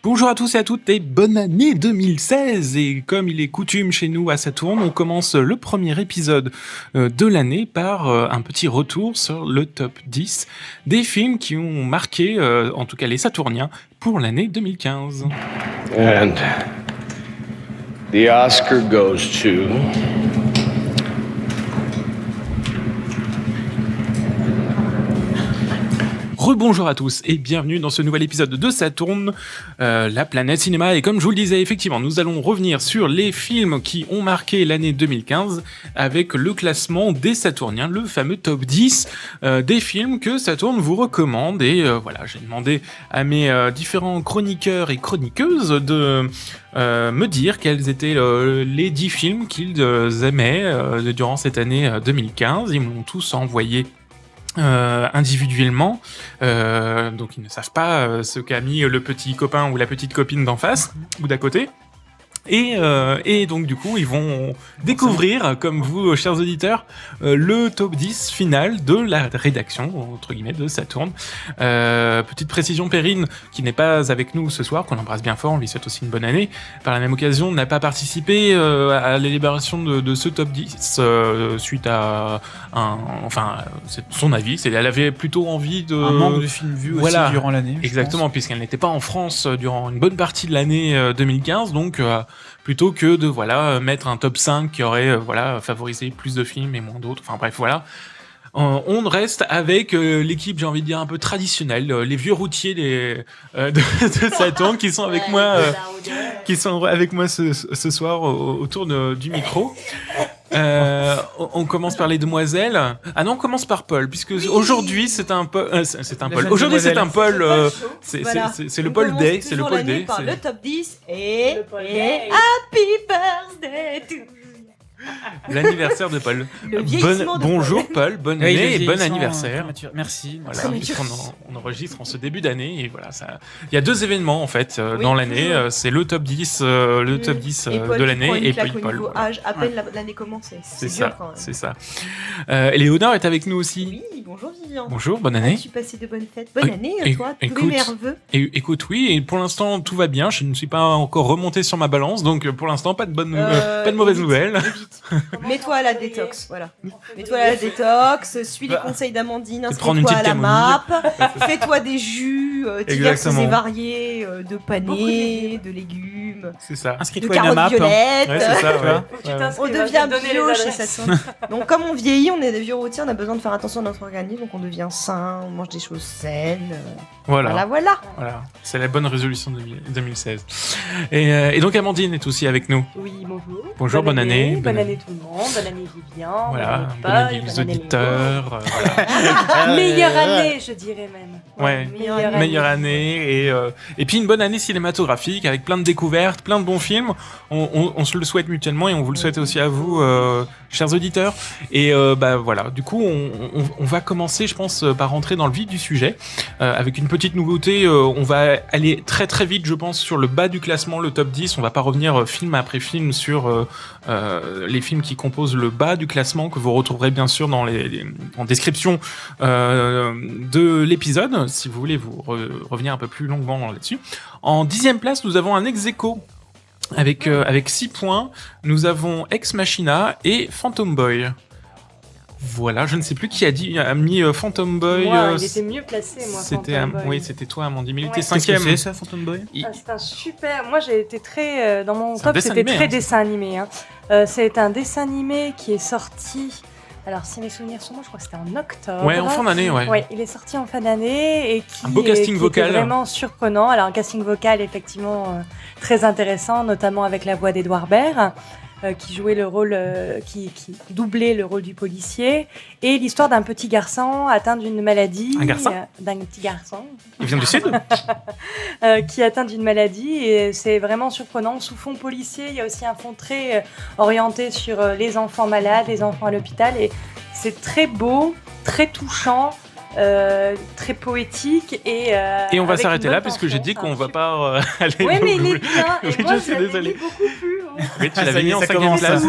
Bonjour à tous et à toutes et bonne année 2016. Et comme il est coutume chez nous à Saturne, on commence le premier épisode de l'année par un petit retour sur le top 10 des films qui ont marqué, en tout cas les Saturniens, pour l'année 2015. And the Oscar goes to... Rebonjour à tous et bienvenue dans ce nouvel épisode de Saturne, la planète cinéma. Et comme je vous le disais, effectivement, nous allons revenir sur les films qui ont marqué l'année 2015 avec le classement des Saturniens, le fameux top 10 des films que Saturne vous recommande. Et voilà, j'ai demandé à mes différents chroniqueurs et chroniqueuses de me dire quels étaient les 10 films qu'ils aimaient durant cette année 2015. Ils m'ont tous envoyé individuellement, donc ils ne savent pas ce qu'a mis le petit copain ou la petite copine d'en face ou d'à côté. Et donc du coup ils vont découvrir, comme vous chers auditeurs, le top 10 final de la rédaction entre guillemets de Saturne. Petite précision, Perrine qui n'est pas avec nous ce soir, qu'on embrasse bien fort, on lui souhaite aussi une bonne année, par la même occasion n'a pas participé à l'élaboration de ce top 10 suite à c'est son avis, elle avait plutôt envie de... Un manque de films vus aussi durant l'année. Exactement, puisqu'elle n'était pas en France durant une bonne partie de l'année 2015, donc plutôt que de mettre un top 5 qui aurait favorisé plus de films et moins d'autres, enfin bref voilà. On reste avec l'équipe, j'ai envie de dire un peu traditionnelle, les vieux routiers de Saturne qui sont avec moi ce soir autour du micro. On commence par les demoiselles. Ah non, on commence par Paul, puisque aujourd'hui c'est un Paul. Aujourd'hui c'est un Paul. C'est le Paul Day. C'est le Paul Day. Par le top 10 et Happy Birthday to you. L'anniversaire de Paul. Bonjour Paul, bonne année et bon anniversaire. Merci. Voilà, on enregistre en ce début d'année et voilà, ça. Il y a deux événements en fait dans l'année. C'est le top 10, de l'année et puis Paul. Âge à peine l'année commencée. C'est ça. Léonore est avec nous aussi. Oui, bonjour Vivian. Bonjour, bonne année. As-tu passé de bonnes fêtes? Bonne année à toi, tous les nerveux. Écoute, oui, et pour l'instant tout va bien. Je ne suis pas encore remonté sur ma balance, donc pour l'instant pas de mauvaises nouvelles. Mets-toi à la détox, voilà. Mets-toi à la détox, suis les conseils d'Amandine, inscris-toi à la camomille. map, fais-toi des jus divers et variés de panais, de légumes, c'est ça. de Inscris-toi à la carottes map. violettes. Ouais, c'est ça, ouais. On devient bio chez Saturne. Donc comme on vieillit, on est des vieux routiers, on a besoin de faire attention à notre organisme, donc on devient sain, on mange des choses saines. Voilà. C'est la bonne résolution de 2016. Et donc Amandine est aussi avec nous. Oui, bonjour. Bonjour, bonne année. Bonne année tout le monde, bonne année Vivian, Voilà, bonne année les Paul, auditeurs. meilleure année, je dirais même. Ouais, meilleure année et puis une bonne année cinématographique avec plein de découvertes, plein de bons films. On se le souhaite mutuellement et on vous le souhaite aussi à vous, chers auditeurs. Et voilà, du coup on va commencer, je pense, par rentrer dans le vif du sujet avec une petite nouveauté. On va aller très très vite, je pense, sur le bas du classement, le top 10. On va pas revenir film après film sur les films qui composent le bas du classement que vous retrouverez bien sûr en description de l'épisode, si vous voulez vous revenir un peu plus longuement là-dessus. En 10e place, nous avons un ex-aequo avec 6 points. Nous avons Ex Machina et Phantom Boy. Voilà, je ne sais plus qui a mis Phantom Boy. Moi, il était mieux placé, moi. Phantom Boy. Oui, c'était toi, Amandine. Mais il était Qu'est-ce que 5e. c'est ça, Phantom Boy? C'est un super. Moi, j'ai été très. Dans mon C'est un top, dessin c'était animé, très hein. dessin animé. C'est un dessin animé qui est sorti. Alors, si mes souvenirs sont bons, je crois que c'était en octobre. Ouais, en fin d'année, ouais. Ouais, il est sorti en fin d'année et qui Un beau casting qui vocal. était vraiment surprenant. Alors, un casting vocal effectivement très intéressant, notamment avec la voix d'Edouard Baird, qui jouait le rôle, qui doublait le rôle du policier, et l'histoire d'un petit garçon atteint d'une maladie. Un garçon d'un petit garçon. Il vient du Sud. Qui est atteint d'une maladie, et c'est vraiment surprenant. Sous fond policier, il y a aussi un fond très orienté sur les enfants malades, les enfants à l'hôpital, et c'est très beau, très touchant. Très poétique et on va s'arrêter là parce que j'ai dit qu'on va pas aller. Oui, mais il est bien. Et Oui, moi, je suis désolé. beaucoup plu. Oui, tu l'avais mis en 5e place.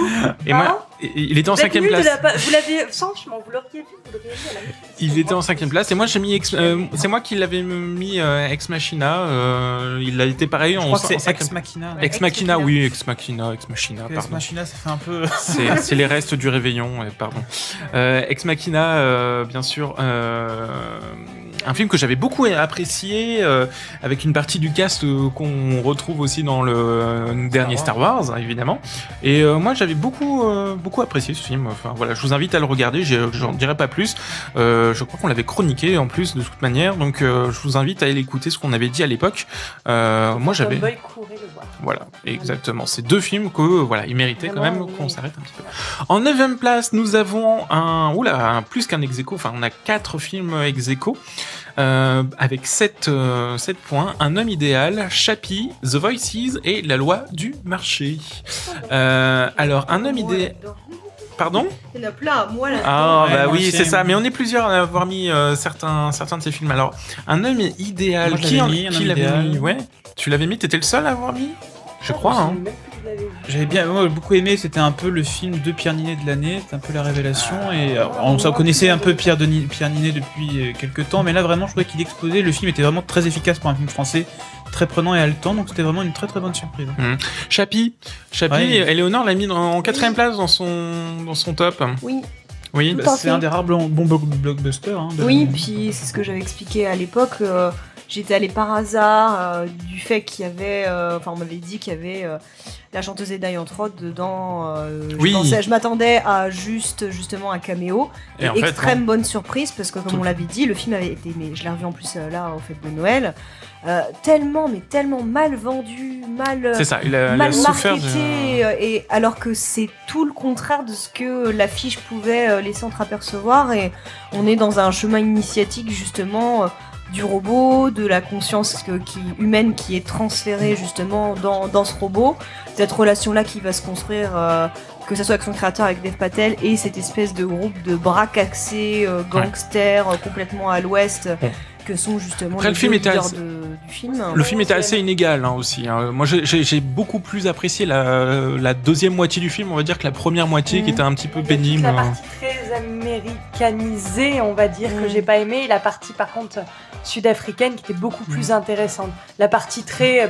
Et moi, il était en 5e place. Vous l'aviez, franchement, vous l'auriez vu, vous l'auriez mis à la place. Il était en 5e place et moi j'ai mis c'est moi qui l'avais mis Ex Machina. Il a été pareil Je en crois que c'est 5e. Ex Machina. Ex Machina, oui, Ex Machina, Ex pardon. Machina, ça fait un peu. C'est les restes du réveillon, pardon. Ex Machina, bien sûr. Un film que j'avais beaucoup apprécié, avec une partie du cast qu'on retrouve aussi dans le dernier Star Wars, évidemment. Et moi, j'avais beaucoup apprécié ce film. Enfin, voilà, je vous invite à le regarder. J'en dirai pas plus. Je crois qu'on l'avait chroniqué en plus de toute manière, donc je vous invite à aller écouter ce qu'on avait dit à l'époque. Moi, j'avais. Voilà, exactement. C'est 2 films que voilà, ils méritaient quand même qu'on s'arrête un petit peu. En 9e place, nous avons plus qu'un ex-aequo. Enfin, on a 4 films ex-aequo. Avec 7 points, Un homme idéal, Chappie, The Voices et La loi du marché. Alors, Un homme idéal... Pardon ? Il y en a plein, moi là. Ah bah oui, c'est ça, mais on est plusieurs à avoir mis certains de ces films. Alors, Un homme idéal, Moi, qui l'avait mis ? Ouais. Tu l'avais mis, t'étais le seul à avoir mis ? Je crois, hein. Moi, beaucoup aimé, c'était un peu le film de Pierre Ninet de l'année, c'était un peu la révélation, et on connaissait un peu Pierre Ninet depuis quelques temps, mais là vraiment je trouvais qu'il explosait, le film était vraiment très efficace pour un film français, très prenant et haletant, donc c'était vraiment une très très bonne surprise. Chappie, Éléonore l'a mis en 4e place dans son top. Oui, c'est un des rares bons blockbusters. Puis c'est ce que j'avais expliqué à l'époque. J'étais allée par hasard du fait qu'il y avait, on m'avait dit qu'il y avait la chanteuse Edaï Antrod dedans. Je m'attendais à justement un caméo. Et extrême bonne surprise parce que comme on l'avait dit, le film avait été, mais je l'ai revu en plus là aux fêtes de Noël. Tellement mal vendu, mal marketé, et alors que c'est tout le contraire de ce que l'affiche pouvait laisser entreapercevoir, et on est dans un chemin initiatique justement du robot, de la conscience humaine qui est transférée justement dans ce robot, cette relation-là qui va se construire, que ce soit avec son créateur, avec Dev Patel, et cette espèce de groupe de bras caxés, gangsters, complètement à l'ouest, que sont justement les leaders du film. Le film était assez inégal aussi. Moi, j'ai beaucoup plus apprécié la deuxième moitié du film, on va dire, que la première moitié qui était un petit peu pénible. La partie très américanisée, on va dire, que j'ai pas aimé, et la partie par contre sud-africaine qui était beaucoup plus intéressante. La partie très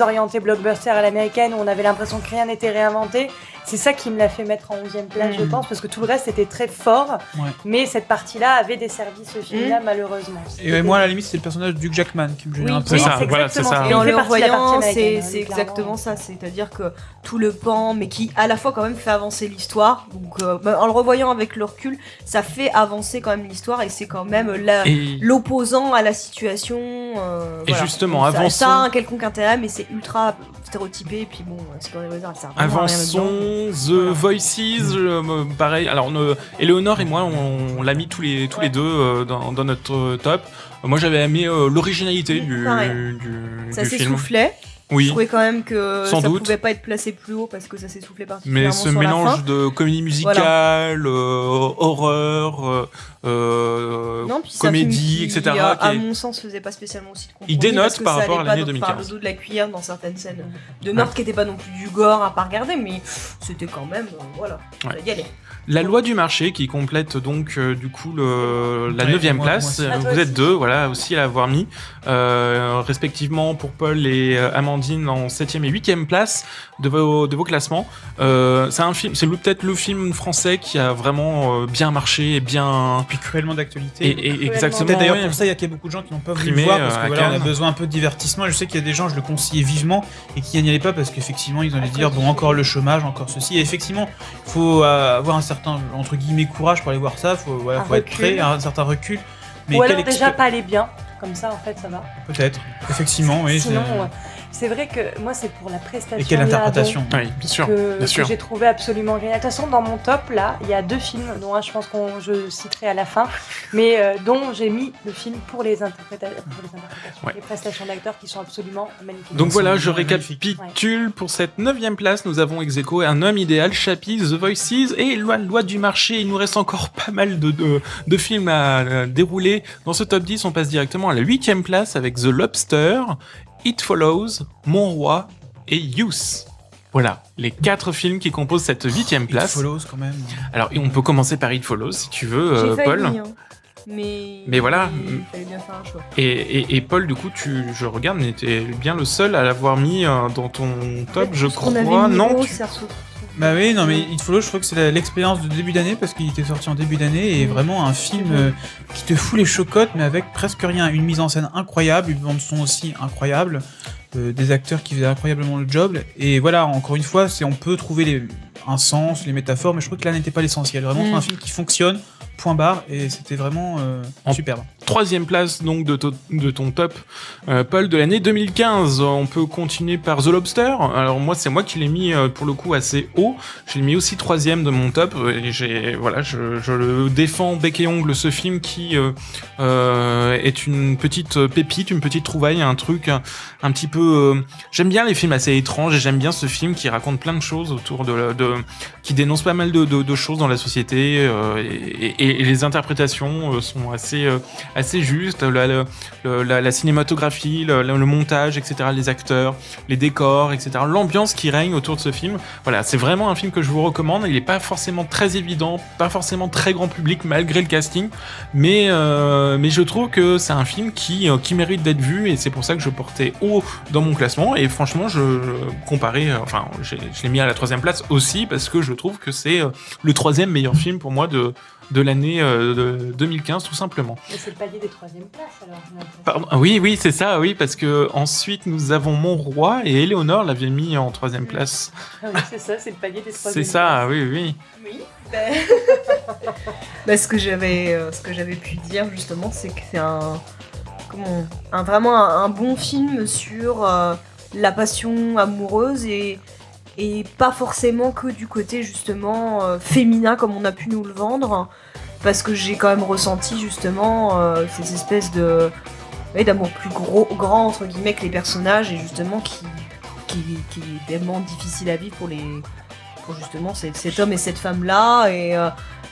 orientée blockbuster à l'américaine, où on avait l'impression que rien n'était réinventé, c'est ça qui me l'a fait mettre en 11e place, je pense, parce que tout le reste était très fort, mais cette partie-là avait desservi ce film-là, malheureusement. Et moi, à la limite, c'est le personnage de Hugh Jackman qui me gênait un peu. C'est ça. Et en le revoyant, c'est exactement ça. C'est-à-dire que tout le pan, mais qui à la fois quand même fait avancer l'histoire. Donc, en le revoyant avec le recul, ça fait avancer quand même l'histoire, et c'est quand même l'opposant à la situation. Et justement, avançons. Ça a un quelconque intérêt, mais c'est ultra stéréotypé. Et puis bon, c'est quand même ça. Avançons. The Voices, pareil. Alors, Éléonore et moi, on l'a mis tous les deux dans notre top. Moi, j'avais aimé l'originalité du ça film. s'essoufflait. Oui. Je trouvais quand même que Sans doute. pouvait pas être placé plus haut parce que ça s'essoufflait particulièrement. Mais ce mélange de comédie musicale, horreur, comédie, etc. Qui, à mon sens, faisait pas spécialement aussi de compromis. Il dénote par rapport à l'année 2015. Par le dos de la cuillère dans certaines scènes de meurtre qui n'étaient pas non plus du gore à pas regarder, mais c'était quand même, ça y allait. La loi du marché qui complète donc du coup la 9e place. Vous êtes 2, voilà, aussi à l'avoir mis, respectivement pour Paul et Amandine en 7e et 8e place de vos classements. C'est un film, c'est peut-être le film français qui a vraiment bien marché et bien. Puis cruellement d'actualité. Et exactement. Peut-être d'ailleurs pour ça, il y a beaucoup de gens qui n'ont pas voulu le voir parce que on a besoin un peu de divertissement. Et je sais qu'il y a des gens, je le conseillais vivement, et qui n'y allaient pas parce qu'effectivement ils allaient dire encore le chômage, encore ceci. Et effectivement, il faut avoir un certain entre guillemets courage pour aller voir ça. Faut être prêt, un certain recul. Mais ou alors déjà pas aller bien. Comme ça, en fait, ça va. Peut-être, effectivement, oui. Sinon, c'est vrai que moi, c'est pour la prestation. Et quelle interprétation. Oui, bien sûr. Que j'ai trouvé absolument génial. De toute façon, dans mon top, là, il y a 2 films, dont un, je pense je citerai à la fin, mais dont j'ai mis le film pour les interprétations, les prestations d'acteurs qui sont absolument magnifiques. Donc voilà, je récapitule. Pour cette 9e place, nous avons ex-aequo Un homme idéal, Chappie, The Voices et Loi du marché. Il nous reste encore pas mal de films à dérouler. Dans ce top 10, on passe directement à la 8e place avec The Lobster, It Follows, Mon Roi et Youth. Voilà, les 4 films qui composent cette 8e place. It Follows quand même. Alors, on peut commencer par It Follows, si tu veux, J'ai Paul. failli, hein. Mais voilà. Il fallait bien faire un choix. Et Paul, du coup, je regarde, mais t'es bien le seul à l'avoir mis dans ton top, je crois. Non, Bah oui, non mais It Follows, je crois que c'est l'expérience de début d'année parce qu'il était sorti en début d'année et vraiment un film qui te fout les chocottes mais avec presque rien. Une mise en scène incroyable, une bande son aussi incroyable, des acteurs qui faisaient incroyablement le job. Et voilà, encore une fois, on peut trouver un sens, les métaphores, mais je crois que là n'était pas l'essentiel. Vraiment, c'est un film qui fonctionne, point barre, et c'était vraiment superbe. 3e place donc de ton top, Paul, de l'année 2015. On peut continuer par The Lobster. Alors moi, c'est moi qui l'ai mis pour le coup assez haut. Je l'ai mis aussi 3e de mon top. Et je le défends bec et ongle, ce film qui est une petite pépite, une petite trouvaille, un truc un petit peu. J'aime bien les films assez étranges et j'aime bien ce film qui raconte plein de choses autour qui dénonce pas mal de choses dans la société et les interprétations sont assez justes, la cinématographie, le montage, etc., les acteurs, les décors, etc., l'ambiance qui règne autour de ce film. Voilà, c'est vraiment un film que je vous recommande. Il n'est pas forcément très évident, pas forcément très grand public malgré le casting, mais je trouve que c'est un film qui mérite d'être vu et c'est pour ça que je portais haut dans mon classement. Et franchement, je l'ai mis à la 3e place aussi parce que je trouve que c'est le 3e meilleur film pour moi de l'année 2015, tout simplement. Mais c'est le palier des 3e places, alors. Pardon. Oui, c'est ça, oui, parce que ensuite nous avons Mon Roi et Éléonore l'avait mis en 3e place. Ah oui, c'est ça, c'est le palier des 3e places. C'est ça, oui. Oui. Ce que j'avais pu dire justement, c'est que c'est vraiment un bon film sur la passion amoureuse et pas forcément que du côté justement féminin comme on a pu nous le vendre, parce que j'ai quand même ressenti justement ces espèces d'amour plus grand entre guillemets que les personnages et justement qui est tellement difficile à vivre pour justement cet homme et cette femme là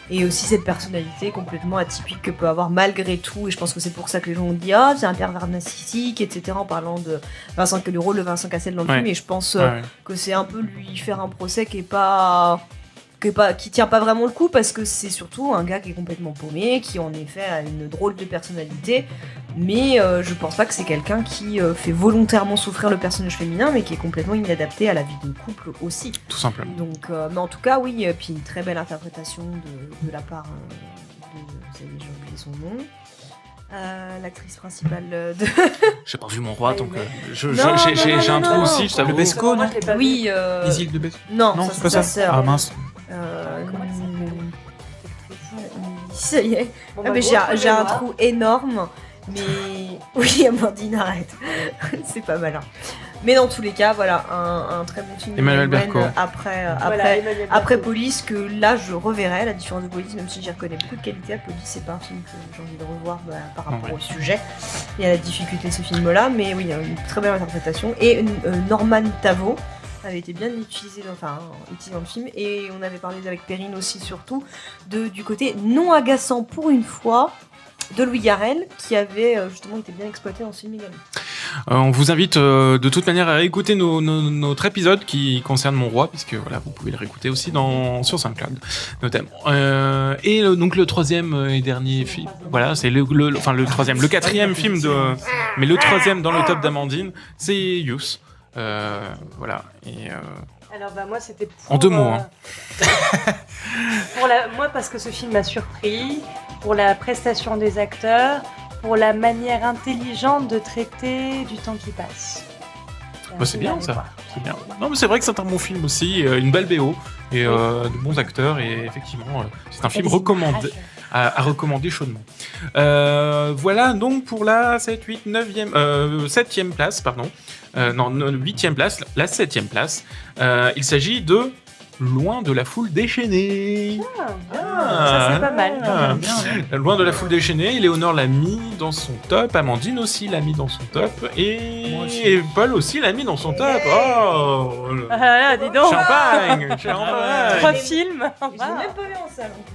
et aussi cette personnalité complètement atypique que peut avoir malgré tout, et je pense que c'est pour ça que les gens ont dit c'est un pervers narcissique, etc., en parlant de le rôle de Vincent Cassel dans le film, et je pense que c'est un peu lui faire un procès qui tient pas vraiment le coup, parce que c'est surtout un gars qui est complètement paumé, qui en effet a une drôle de personnalité, mais je pense pas que c'est quelqu'un qui fait volontairement souffrir le personnage féminin, mais qui est complètement inadapté à la vie de couple aussi. Tout simplement. Donc, mais en tout cas, oui, puis une très belle interprétation de la part j'ai oublié son nom. L'actrice principale de... J'ai pas vu Mon Roi, donc j'ai un trou aussi, je t'avoue. Le Besco, non ? Oui. Isil de Besco. Non, c'est pas ça. Sœur. Ah mince. Ça y est. Mais j'ai un trou énorme. Mais oui, Amandine, arrête. C'est pas malin. Mais dans tous les cas, voilà, un très bon film. Emmanuel Berco. Après Police, que là je reverrai, la différence de Police, même si j'y reconnais beaucoup de qualité à Police, c'est pas un film que j'ai envie de revoir par rapport au sujet et à la difficulté de ce film-là. Mais oui, il y a une très belle interprétation. Et Norman Tavo avait été bien utilisé dans le film, et on avait parlé avec Perrine aussi, surtout du côté non agaçant pour une fois de Louis Garrel, qui avait justement été bien exploité dans ce film également. On vous invite de toute manière à réécouter notre épisode qui concerne Mon Roi, puisque voilà, vous pouvez le réécouter aussi sur SoundCloud notamment. Et donc le 3e et dernier film, voilà, c'est le 4e film mais le 3e dans le top d'Amandine, c'est Youth. Voilà. Et alors moi c'était en 2 mots. Moi parce que ce film m'a surpris, pour la prestation des acteurs, pour la manière intelligente de traiter du temps qui passe. C'est bien ça. C'est bien. Non mais c'est vrai que c'est un bon film aussi, une belle BO et de bons acteurs, et effectivement c'est un film recommandé. À recommander chaudement. Voilà donc pour la 7e place, pardon. 8e place, la 7e place. Il s'agit de Loin de la foule déchaînée. Ça c'est pas mal. Loin de la foule déchaînée, Éléonore l'a mis dans son top, Amandine aussi l'a mis dans son top, et Paul aussi l'a mis dans son top. Oh là, dis donc. Champagne. 3 films. J'ai même pas vu en salle en plus.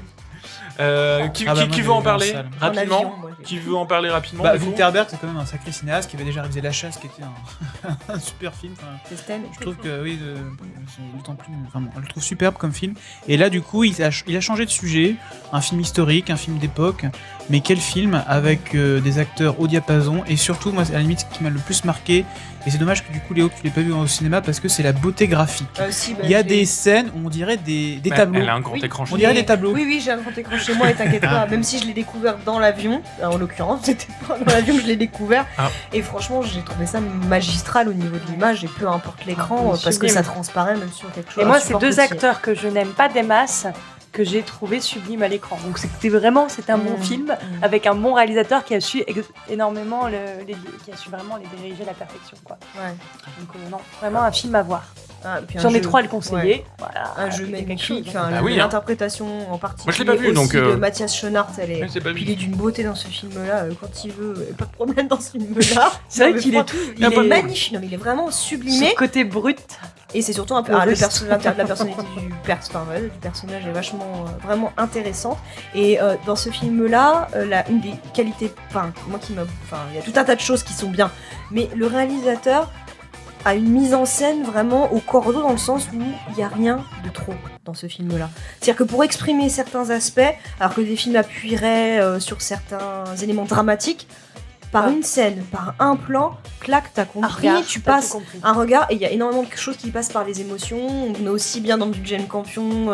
Qui veut en parler rapidement? avion, Qui veut en parler rapidement? Winterberg, c'est quand même un sacré cinéaste qui avait déjà réalisé La Chasse, qui était un super film. Je trouve que oui, c'est d'autant plus. Enfin, je le trouve superbe comme film. Et là, du coup, il a changé de sujet. Un film historique, un film d'époque. Mais quel film avec des acteurs au diapason. Et surtout, moi, à la limite, ce qui m'a le plus marqué. Et c'est dommage que du coup, Léo, tu l'aies pas vu au cinéma parce que c'est la beauté graphique. Il y a des scènes où on dirait des tableaux. Elle a un grand écran chez On dirait des tableaux. Oui, j'ai un grand écran chez moi et t'inquiète pas. Même si je l'ai découvert dans l'avion, en l'occurrence, c'était pas dans l'avion que je l'ai découvert. Et franchement, j'ai trouvé ça magistral au niveau de l'image et peu importe l'écran parce que ça transparaît même sur quelque chose. Et moi, c'est deux acteurs que je n'aime pas des masses que j'ai trouvé sublime à l'écran. Donc c'était un bon film avec un bon réalisateur qui a su énormément qui a su vraiment les diriger à la perfection, quoi. Ouais. Donc non, vraiment un film à voir. J'en ai trois à le conseiller. Ouais. Voilà, un jeu magnifique. L'interprétation en particulier. Moi je l'ai pas vu donc. De Mathias Schoenaert, il est d'une beauté dans ce film-là. Quand il veut, pas de problème dans ce film-là. C'est vrai qu'il est magnifique. Non, mais il est vraiment sublimé. Ce côté brut. Et c'est surtout un peu la personnalité du personnage est vachement vraiment intéressante. Et dans ce film-là, une des qualités, il y a tout un tas de choses qui sont bien, mais le réalisateur a une mise en scène vraiment au cordeau dans le sens où il n'y a rien de trop dans ce film-là. C'est-à-dire que pour exprimer certains aspects, alors que des films appuieraient sur certains éléments dramatiques, par une scène, par un plan, clac, t'as compris, tu passes un regard, et il y a énormément de choses qui passent par les émotions. On est aussi bien dans du Jane Campion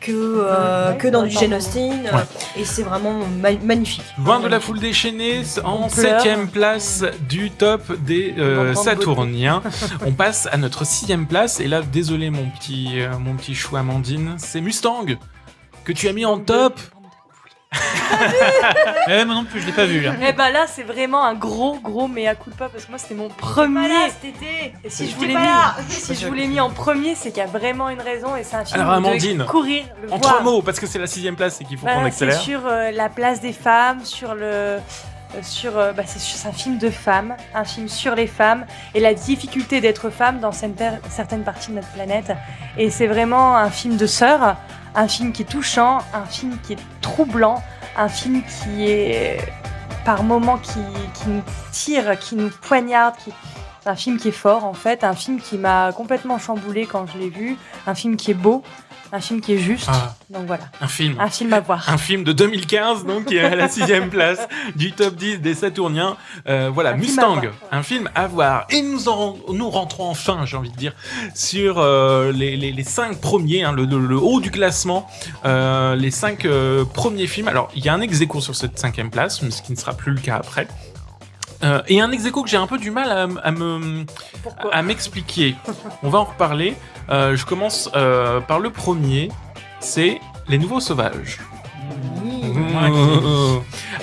que dans du Jane Austen, et c'est vraiment magnifique. Loin de la foule déchaînée, en 7ème place du top des Saturniens. On passe à notre 6ème place, et là, désolé mon petit chou Amandine, c'est Mustang que tu as mis en top. Moi non plus, je l'ai pas vu là. Et là c'est vraiment un gros mea culpa parce que moi c'était mon premier. Et si je vous l'ai mis en premier, c'est qu'il y a vraiment une raison et c'est un film de courir le voir. En 3 mots parce que c'est la 6ème place et qu'il faut qu'on accélère. C'est sur la place des femmes, c'est un film de femmes, un film sur les femmes et la difficulté d'être femme dans certaines parties de notre planète. Et c'est vraiment un film de sœurs, un film qui est touchant, un film qui est troublant, un film qui est par moments qui nous tire, qui nous poignarde, c'est un film qui est fort en fait, un film qui m'a complètement chamboulé quand je l'ai vu, un film qui est beau, un film qui est juste, donc voilà. Un film à voir. Un film de 2015, donc qui est à la 6ème place du top 10 des Saturniens. Voilà, Mustang, un film à voir. Et nous rentrons enfin, j'ai envie de dire, sur les 5 premiers, le haut du classement, les 5 premiers films. Alors, il y a un ex-aequo sur cette 5ème place, mais ce qui ne sera plus le cas après. Et un ex-aequo que j'ai un peu du mal à m'expliquer. On va en reparler. Je commence par le premier, c'est Les Nouveaux Sauvages.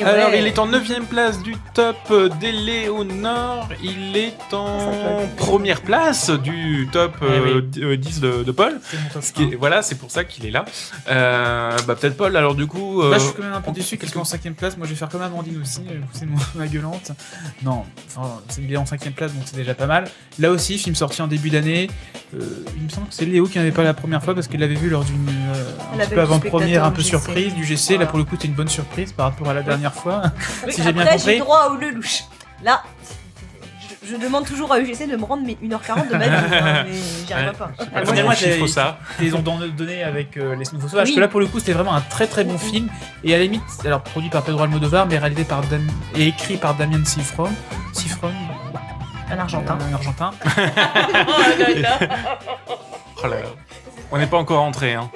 Alors, il est en 9ème place du top d'Éléonore. Il est en première place du top 10 de Paul. C'est pour ça qu'il est là. Peut-être Paul, alors du coup... Là, je suis quand même un peu déçu qu'elle soit en 5ème place. Moi, je vais faire comme Amandine aussi. C'est ma gueulante. Non, il est en 5ème place, donc c'est déjà pas mal. Là aussi, film sorti en début d'année. Il me semble que c'est Léo qui n'avait pas la première fois parce qu'il l'avait vu lors d'une un petit peu avant-première, un peu surprise du GC. Là, pour le coup, c'était une bonne surprise par rapport à la dernière fois, si j'ai bien compris. J'ai droit au lelouch. Là, je demande toujours à UGC de me rendre mes 1h40 de ma vie, mais j'y arrive pas. Moi, ils ont donné avec Les Nouveaux Sauvages, parce que là, pour le coup, c'était vraiment un très très bon film, et à la limite, alors produit par Pedro Almodovar, mais réalisé et écrit par Damien Sifron, un Argentin. Oh là là. On n'est pas encore rentré, hein.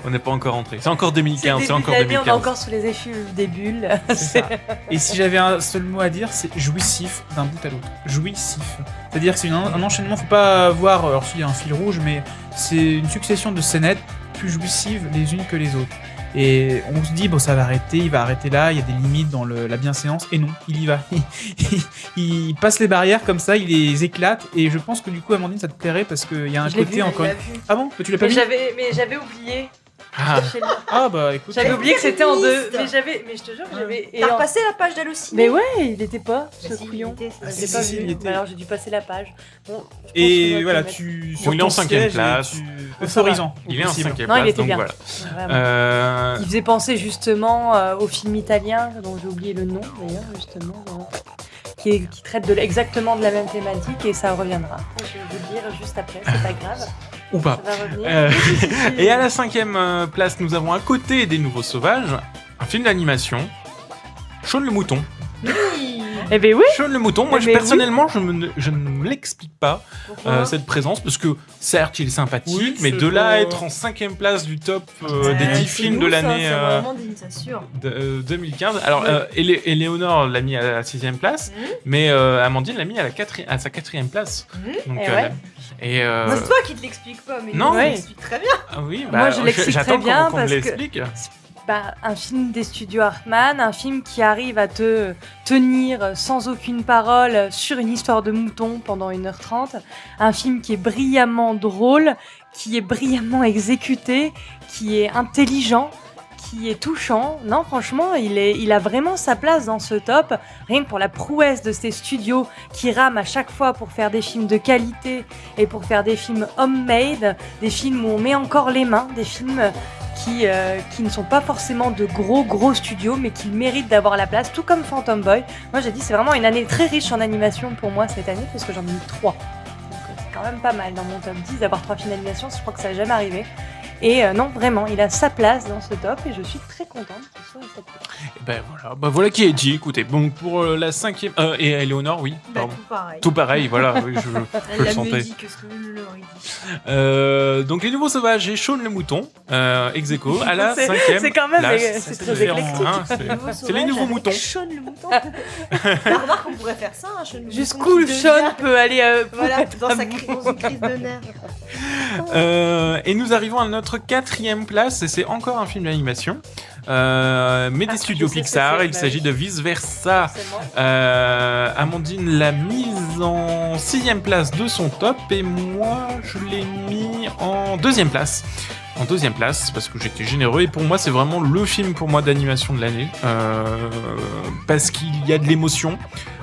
On n'est pas encore rentré. C'est encore 2015, c'est encore 2015. On est encore sous les effluves des bulles. C'est ça. Et si j'avais un seul mot à dire, c'est jouissif d'un bout à l'autre. Jouissif. C'est-à-dire que c'est un enchaînement, faut pas voir, alors s'il y a un fil rouge, mais c'est une succession de scénettes plus jouissives les unes que les autres. Et on se dit, bon, ça va arrêter, il va arrêter là, il y a des limites dans la bienséance, et non, il y va. Il passe les barrières comme ça, il les éclate, et je pense que du coup, Amandine, ça te plairait parce qu'il y a un côté encore. Ah bon? Tu l'as pas vu? Mais j'avais oublié. Ah bah écoute. J'avais oublié que c'était en deux. Mais je te jure, T'as repassé la page d'Allociné? Mais ouais, il était pas, ce couillon. si, J'ai pas vu. il était. Alors j'ai dû passer la page. Bon, Et voilà, tu. Bon, il est en 5ème place. Euphorisant. Il est en 5ème Non, il place, était donc bien. voilà. Il faisait penser justement au film italien, dont j'ai oublié le nom d'ailleurs, justement, qui traite exactement de la même thématique et ça reviendra. Je vais vous le dire juste après, c'est pas grave. Ou pas. Ça va revenir. Et à la 5ème place, nous avons à côté des Nouveaux Sauvages, un film d'animation, Shaun le Mouton. Eh ben oui. Shaun le Mouton, moi personnellement, je ne me l'explique pas cette présence, parce que certes, il est sympathique, mais de là à être en 5ème place du top des 10 films de l'année 2015. Alors, Éléonore l'a mis à la 6ème place, mais Amandine l'a mis à sa 4ème place. Donc, c'est toi qui te l'explique pas, mais non, tu l'expliques très bien. Ah oui, moi je l'explique très bien qu'on parce me l'explique. que un film des studios Hartman, un film qui arrive à te tenir sans aucune parole sur une histoire de mouton pendant 1h30, un film qui est brillamment drôle, qui est brillamment exécuté, qui est intelligent, qui est touchant. Non, franchement, il a vraiment sa place dans ce top, rien que pour la prouesse de ces studios qui rament à chaque fois pour faire des films de qualité et pour faire des films homemade, des films où on met encore les mains, des films qui ne sont pas forcément de gros studios, mais qui méritent d'avoir la place, tout comme Phantom Boy. Moi, j'ai dit, c'est vraiment une année très riche en animation pour moi cette année, parce que j'en ai mis 3. Donc, c'est quand même pas mal dans mon top 10 d'avoir 3 films d'animation, je crois que ça n'a jamais arrivé. Et non, vraiment, il a sa place dans ce top, et je suis très contente qu'il soit à cette place. Voilà qui est dit. Écoutez, bon, pour la 5ème... et Éléonore, oui. Tout pareil. Tout pareil, voilà, oui, je Elle le a sentais. mieux dit que ce que je l'aurais dit. Donc les Nouveaux Sauvages et Shaun le Mouton, ex aequo, à la 5ème C'est quand même place. c'est très éclectique. Hein, c'est les nouveaux moutons. Shaun le Mouton. La remarque, on pourrait faire ça, Shaun le Mouton. Jusqu'où Shaun peut aller Voilà, dans une crise de nerfs. Et nous arrivons à notre 4ème place, et c'est encore un film d'animation, mais des studios Pixar. Il s'agit de Vice Versa. Amandine l'a mise en 6ème place de son top, et moi je l'ai mis en 2ème place. En 2ème place, parce que j'étais généreux, et pour moi c'est vraiment le film pour moi d'animation de l'année, parce qu'il y a de l'émotion,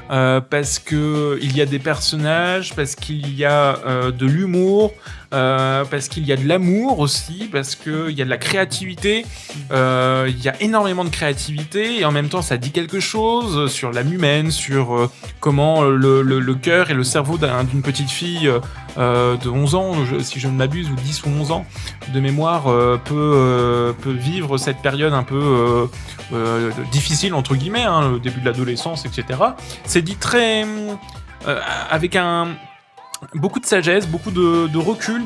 parce que il y a des personnages, parce qu'il y a de l'humour, parce qu'il y a de l'amour aussi, parce qu'il y a de la créativité, il y a énormément de créativité, et en même temps ça dit quelque chose sur l'âme humaine, sur comment le cœur et le cerveau d'une petite fille de 11 ans, si je ne m'abuse, ou 10 ou 11 ans de mémoire, peut vivre cette période un peu difficile, entre guillemets, hein, le début de l'adolescence, etc. C'est dit très... avec beaucoup de sagesse, beaucoup de recul,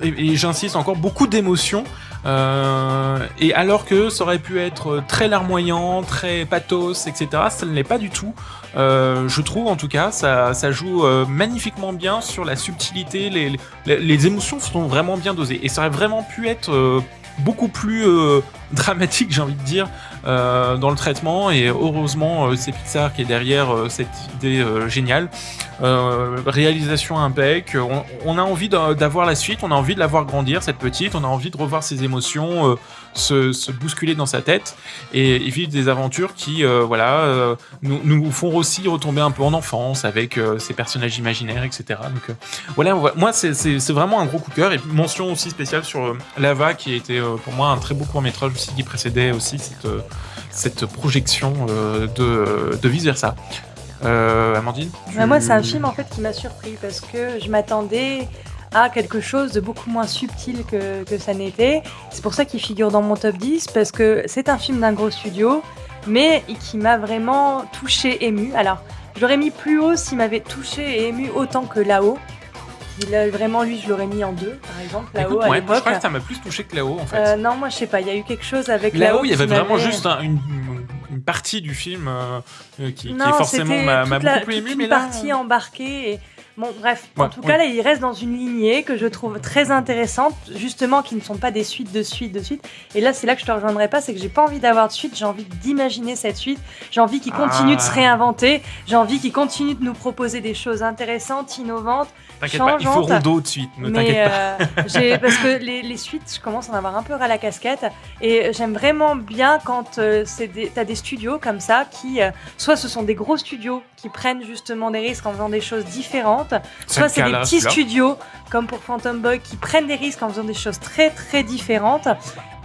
et j'insiste encore, beaucoup d'émotions, et alors que ça aurait pu être très larmoyant, très pathos, etc., ça ne l'est pas du tout. Je trouve en tout cas, ça joue magnifiquement bien sur la subtilité, les émotions sont vraiment bien dosées, et ça aurait vraiment pu être beaucoup plus dramatique, j'ai envie de dire, dans le traitement, et heureusement c'est Pixar qui est derrière cette idée géniale. Réalisation impec, on a envie d'avoir la suite, on a envie de la voir grandir, cette petite, on a envie de revoir ses émotions se bousculer dans sa tête, et vivre des aventures qui nous font aussi retomber un peu en enfance avec ces personnages imaginaires, etc. Donc voilà, moi c'est vraiment un gros coup de cœur, et mention aussi spéciale sur Lava, qui a été pour moi un très beau court-métrage aussi, qui précédait aussi cette projection de Vice Versa. Amandine, moi c'est un film en fait qui m'a surpris, parce que je m'attendais à quelque chose de beaucoup moins subtil que ça n'était. C'est pour ça qu'il figure dans mon top 10, parce que c'est un film d'un gros studio, mais qui m'a vraiment touché, ému. Alors, je l'aurais mis plus haut s'il m'avait touché et ému autant que Là-haut. Vraiment, lui, je l'aurais mis en 2, par exemple. Là-haut, à l'époque. Je crois que ça m'a plus touché que Là-haut, en fait. Non, moi, je sais pas. Il y a eu quelque chose avec Là-haut. Il y avait vraiment juste une partie du film qui forcément m'a beaucoup ému. Mais là, une partie embarquée. Et Bon, bref, en tout cas, là, il reste dans une lignée que je trouve très intéressante, justement, qui ne sont pas des suites de suite. Et là, c'est là que je te rejoindrai pas, c'est que j'ai pas envie d'avoir de suite, j'ai envie d'imaginer cette suite, j'ai envie qu'ils continuent de se réinventer, j'ai envie qu'ils continuent de nous proposer des choses intéressantes, innovantes, T'inquiète changeantes. pas, ils feront d'autres suites, ne t'inquiète pas. Parce que les suites, je commence à en avoir un peu ras la casquette, et j'aime vraiment bien quand t'as des studios comme ça qui, soit ce sont des gros studios qui prennent justement des risques en faisant des choses différentes, soit c'est des petits studios comme pour Phantom Boy qui prennent des risques en faisant des choses très très différentes.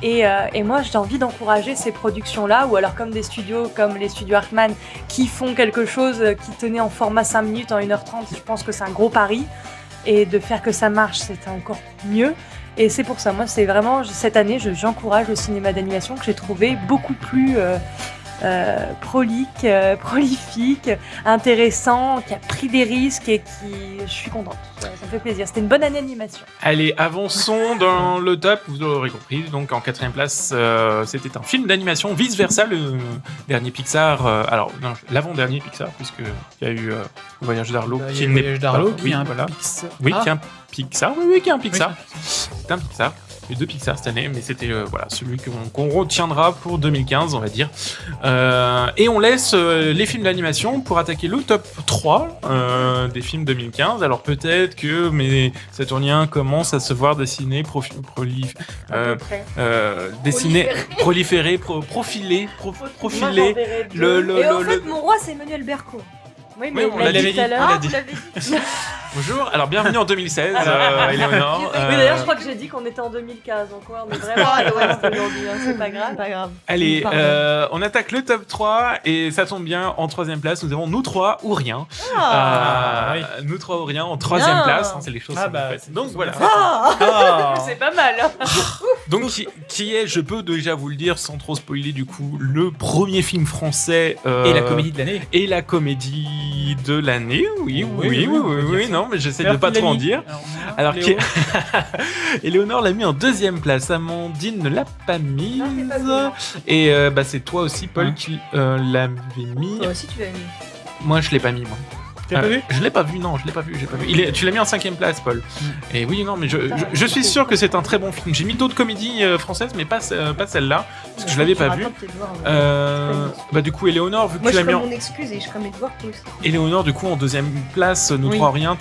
Et moi j'ai envie d'encourager ces productions-là, ou alors comme des studios comme les studios Hartman qui font quelque chose qui tenait en format 5 minutes en 1h30, je pense que c'est un gros pari, et de faire que ça marche c'est encore mieux. Et c'est pour ça, moi c'est vraiment, cette année j'encourage le cinéma d'animation que j'ai trouvé beaucoup plus prolifique, intéressant, qui a pris des risques et je suis contente. Ça me fait plaisir. C'était une bonne année d'animation. Allez, avançons dans le top. Vous l'aurez compris. Donc en 4e place, c'était un film d'animation, Vice Versa, le dernier Pixar. L'avant-dernier Pixar, puisque il y a eu Voyage d'Arlo, qui est Voyage d'Arlo, qui est un voilà. Pixar. Oui, qui est un Pixar. Oui, qui est un Pixar. Oui. C'est un Pixar. Il y a eu 2 Pixar cette année, mais c'était celui qu'on retiendra pour 2015, on va dire. Et on laisse les films d'animation pour attaquer le top 3 des films 2015. Alors peut-être que mes Saturniens commencent à se voir dessiner, profiler, profiler. Et en fait, mon roi, c'est Emmanuel Berco. Oui, mais on l'avait dit tout à l'heure. Bonjour, alors bienvenue en 2016, Éléonore. Oui, d'ailleurs, je crois que j'ai dit qu'on était en 2015, donc on est vraiment à l'ouest aujourd'hui, c'est pas grave. Allez, on attaque le top 3, et ça tombe bien, en 3e place, nous avons Nous 3 ou Rien. Nous 3 ou Rien en 3e place, c'est les choses faites. Donc voilà. C'est pas mal. Donc qui est, je peux déjà vous le dire sans trop spoiler du coup, le premier film français et la comédie de l'année. Et la comédie de l'année, oui, non, mais j'essaie de pas trop en dire. Alors Éléonore l'a mis en 2e place, Amandine ne l'a pas mise. Et c'est toi aussi, Paul, qui l'avais mis. Toi aussi tu l'as mis. Moi je l'ai pas mis, moi. Tu l'as pas vu ? Je l'ai pas vu, non, je l'ai pas vu. Tu l'as mis en 5e place, Paul. Et oui, non, mais je suis sûr que c'est un très bon film. J'ai mis d'autres comédies françaises, mais pas celle-là, parce que je l'avais pas vue. Du coup, Éléonore, vu que tu l'as mis en... Moi, je ferai mon excuse et je ferai mes devoirs toi aussi. Éléonore, du coup, en 2e place, Nous 3 Rien,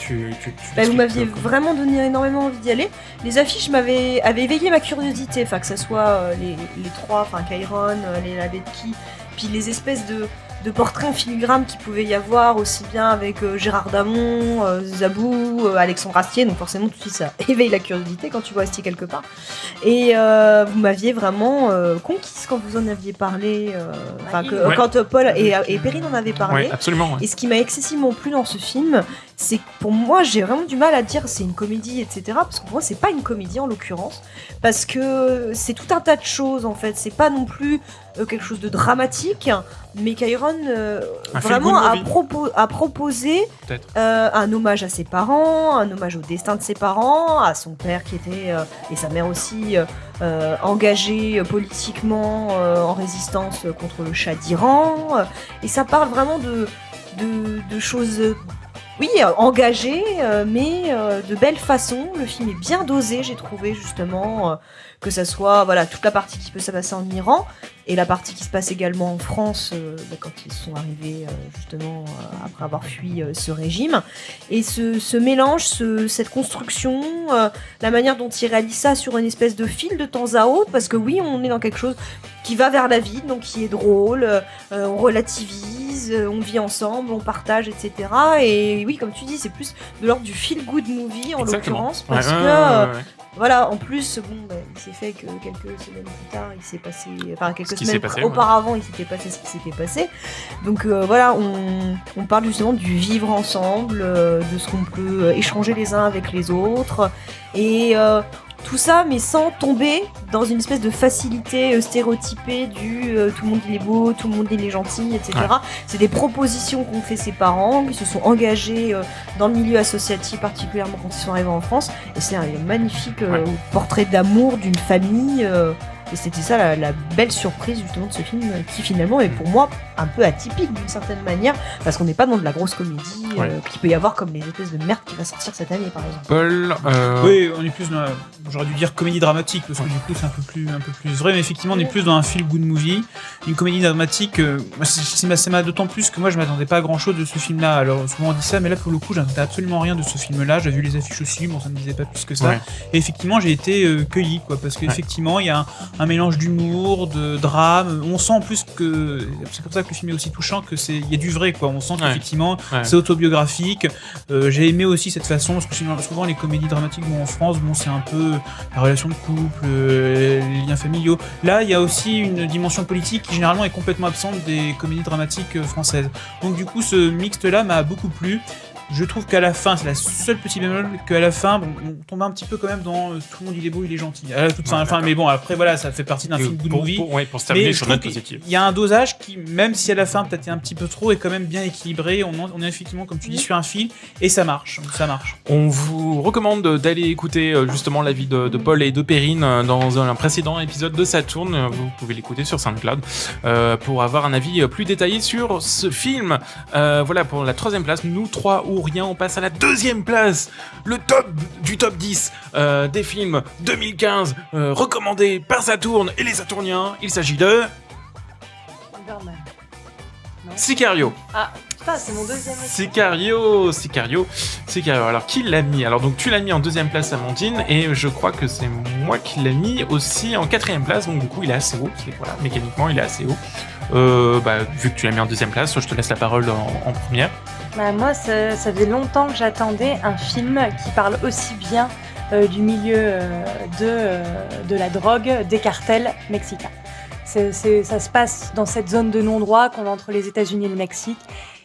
vous m'aviez vraiment donné énormément envie d'y aller. Les affiches avaient éveillé ma curiosité, enfin que ça soit les trois, enfin Kairon, les Labetki, puis les espèces de portraits en filigrane qu'il pouvait y avoir aussi bien avec Gérard Damon, Zabou, Alexandre Astier, donc forcément tout de suite ça éveille la curiosité quand tu vois Astier quelque part. Et vous m'aviez vraiment conquise quand vous en aviez parlé, quand Paul et Perrine en avaient parlé. Ouais, absolument. Ouais. Et ce qui m'a excessivement plu dans ce film, c'est que pour moi j'ai vraiment du mal à dire c'est une comédie, etc. Parce que pour moi c'est pas une comédie en l'occurrence, parce que c'est tout un tas de choses en fait. C'est pas non plus quelque chose de dramatique, mais Kairon vraiment a proposé un hommage à ses parents, un hommage au destin de ses parents, à son père qui était et sa mère aussi engagés politiquement en résistance contre le Shah d'Iran, et ça parle vraiment de choses engagées, mais de belle façon. Le film est bien dosé, j'ai trouvé, justement, que ça soit toute la partie qui peut se passer en Iran et la partie qui se passe également en France quand ils sont arrivés justement après avoir fui ce régime, et ce mélange, cette construction, la manière dont ils réalisent ça sur une espèce de fil de temps à autre, parce que oui, on est dans quelque chose qui va vers la vie, donc qui est drôle, on relativise, on vit ensemble, on partage, etc. Et oui, comme tu dis, c'est plus de l'ordre du feel-good movie en l'occurrence, parce que voilà, en plus, il s'est fait que quelques semaines plus tard, il s'est passé, quelques semaines auparavant, il s'était passé ce qui s'était passé. Donc on parle justement du vivre ensemble, de ce qu'on peut échanger les uns avec les autres, et tout ça, mais sans tomber dans une espèce de facilité stéréotypée du tout le monde il est beau, tout le monde il est gentil, etc. Ouais. C'est des propositions qu'ont fait ses parents, qui se sont engagés dans le milieu associatif, particulièrement quand ils sont arrivés en France. Et c'est un magnifique portrait d'amour d'une famille Et c'était ça la belle surprise justement de ce film qui finalement est pour moi un peu atypique d'une certaine manière parce qu'on n'est pas dans de la grosse comédie qu'il peut y avoir comme les espèces de merde qui va sortir cette année par exemple. Paul, oui, on est plus dans j'aurais dû dire comédie dramatique parce que du coup c'est un peu plus vrai, mais effectivement on est plus dans un feel good movie, une comédie dramatique. Ça m'a d'autant plus que moi je m'attendais pas à grand chose de ce film là. Alors souvent on dit ça, mais là pour le coup j'attendais absolument rien de ce film là. J'ai vu les affiches aussi, bon ça me disait pas plus que ça. Ouais. Et effectivement j'ai été cueilli quoi, parce qu'effectivement il y a un mélange d'humour, de drame. On sent en plus que c'est pour ça que le film est aussi touchant, que il y a du vrai quoi. On sent qu'effectivement c'est autobiographique. J'ai aimé aussi cette façon parce que souvent les comédies dramatiques en France c'est un peu la relation de couple, les liens familiaux. Là il y a aussi une dimension politique qui généralement est complètement absente des comédies dramatiques françaises. Donc du coup ce mixte là m'a beaucoup plu. Je trouve qu'à la fin, c'est la seule petite bémol, qu'à la fin, on tombe un petit peu quand même dans tout le monde il est beau, il est gentil. À la toute fin, mais bon, après voilà, ça fait partie d'un film good movie. Pour se terminer sur notre positive. Il y a un dosage qui, même si à la fin peut-être est un petit peu trop, est quand même bien équilibré. On est effectivement, comme tu dis, sur un fil et ça marche. On vous recommande d'aller écouter justement l'avis de Paul et de Perrine dans un précédent épisode de Saturne. Vous pouvez l'écouter sur SoundCloud pour avoir un avis plus détaillé sur ce film. Voilà pour la 3e place. Nous 3 ou rien, on passe à la 2e place, le top du top 10 des films 2015 recommandés par Saturne et les Saturniens. Il s'agit de Sicario. Ah putain, c'est mon 2e. Sicario. Alors qui l'a mis? Alors donc tu l'as mis en 2e place, Amandine, et je crois que c'est moi qui l'ai mis aussi en 4e place. Donc du coup il est assez haut. Voilà, mécaniquement il est assez haut. Vu que tu l'as mis en 2e place, je te laisse la parole en première. Moi, ça faisait longtemps que j'attendais un film qui parle aussi bien du milieu de la drogue, des cartels mexicains. Ça se passe dans cette zone de non-droit qu'on a entre les États-Unis et le Mexique.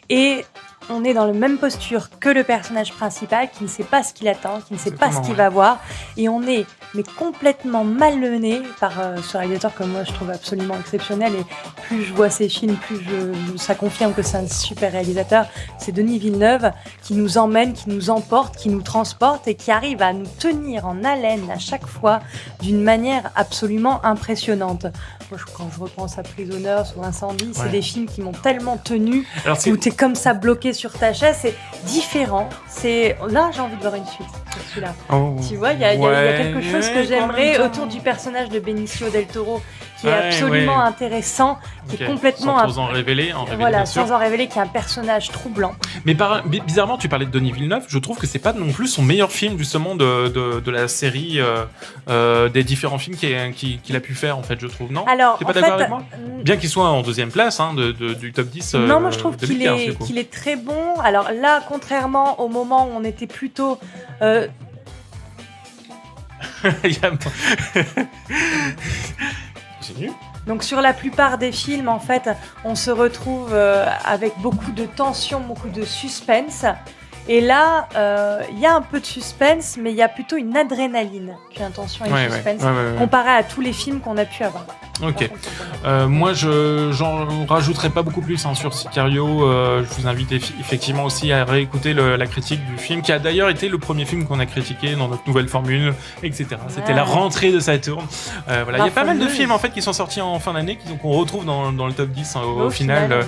Et on est dans la même posture que le personnage principal qui ne sait pas ce qu'il attend, qui ne sait pas ce qu'il va voir. Et on est complètement malmené par ce réalisateur que moi je trouve absolument exceptionnel. Et plus je vois ses films, plus ça confirme que c'est un super réalisateur. C'est Denis Villeneuve qui nous emmène, qui nous emporte, qui nous transporte et qui arrive à nous tenir en haleine à chaque fois d'une manière absolument impressionnante. Moi, quand je reprends sa Prisoners ou Incendie, c'est des films qui m'ont tellement tenu, où t'es comme ça bloqué sur ta chaise, c'est différent. Là, j'ai envie de voir une suite sur celui-là. Tu vois, il y a quelque chose que j'aimerais autour du personnage de Benicio del Toro, qui est absolument intéressant, qui est complètement... Sans en révéler, sans en révéler, qui est un personnage troublant. Mais bizarrement, tu parlais de Denis Villeneuve, je trouve que c'est pas non plus son meilleur film, justement, de la série des différents films qu'il a pu faire, en fait, je trouve. Non ? Alors, t'es pas d'accord avec moi ? Bien qu'il soit en 2e place du top 10 non, moi je trouve qu'il est très bon. Alors là, contrairement au moment où on était plutôt... Donc sur la plupart des films, en fait, on se retrouve avec beaucoup de tension, beaucoup de suspense. Et là, il y a un peu de suspense, mais il y a plutôt une adrénaline qu'une tension et une suspense, comparé à tous les films qu'on a pu avoir. Ok. Moi, j'en rajouterai pas beaucoup plus sur Sicario. Je vous invite effectivement aussi à réécouter la critique du film, qui a d'ailleurs été le premier film qu'on a critiqué dans notre nouvelle formule, etc. C'était la rentrée de Saturne. Il y a pas mal de films en fait qui sont sortis en fin d'année, qu'on retrouve dans le top 10 au final.